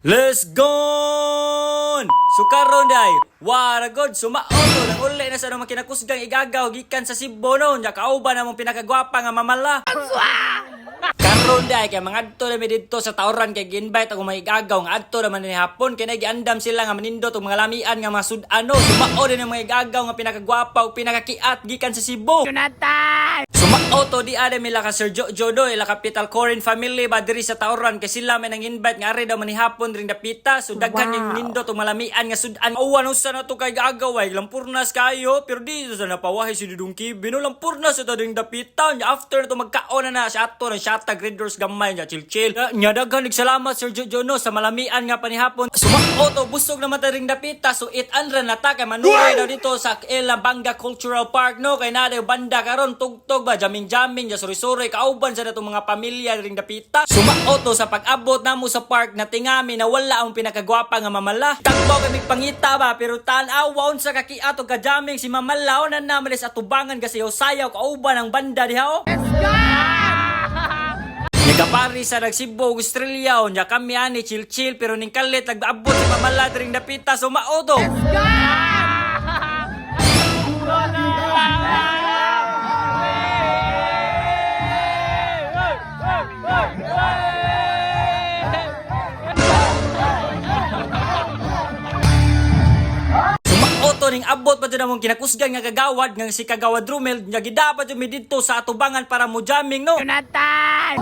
Let's go! So karon day, waragod sumaoto nang uli na sa mga kinakusgang igagaw gikan sa Cebu no, nya kauban namong pinakagwapa nga mamala. Karon day kay mga adto na mi didto sa tawran kay gi-invite ako mga igagaw nga adto naman ni hapon kay nagiandam sila nga manindot og mga lamian nga mga sud-ano. Sumao din ang mga igagaw nga pinakagwapa ug pinakakiat gikan sa Cebu. Jonathan! Sumauto di ada mila ka Sir Jodo ila Capital Corin family ba diri sa tawran kay sila may nang invite nga ari daw man ni hapon ring dapita so daghan yung nindot og malamian nga sudan. Awan usa na to kay gagaway lampurnas kayo pero di sa napawahi si Dudong Kibi no lampurnas sa ring dapita nya after to magkaon na sa ato ng shata graders gamay nya chill nya daghan salamat Sir Jojo no sa malamian nga panihapon. Sumauto busog naman ta ring dapita so it-anran na ta kay manuray daw dito sa Banga Cultural Park no kay na banda karon tugtog ba jaming-jaming, suri-suri, kauban sa natong mga pamilya ring dapita. Sumauto sa pag-abot namo sa park na tingami na wala ang pinakagwapa nga mamala. Takbo kami pangita ba, pero tan-awon sa kakiat o kajaming si mamala o na namalis atubangan kasi sayaw kauban ang banda diha o. Let's go! Nagapari sa nagsibo Australia o nya kami ani chill pero ning kalit nag-abot si mamala ring dapita sumauto. Let's go! Ning abot pa dyan among kinakusgan nga kagawad nga si Kagawad Rumel nya gidapat jud mi didto sa atubangan para mo jamming no. Jonathan!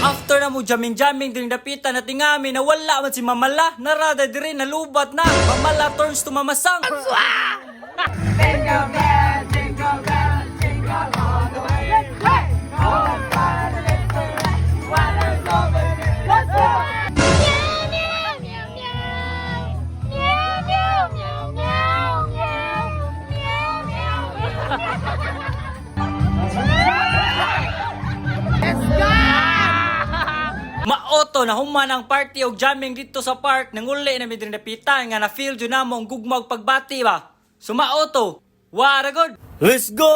After na mo jaming din dapita na tingami na wala man si mamala narada diri nalubat na mamala turns to mamasang. Jingle bell, jingle bell, jingle all the way. Hey! Oh, fun, let's go. Water's over. Let's go! Meow, meow, meow, meow. Meow, meow, meow, meow, meow. Meow, meow, meow. Let's go! Maoto na human ang party og jamming dito sa park nang uli na midrin dapita nga na feel jud namo ang gugmag pagbati ba. Sumaoto. Waragod. Let's go!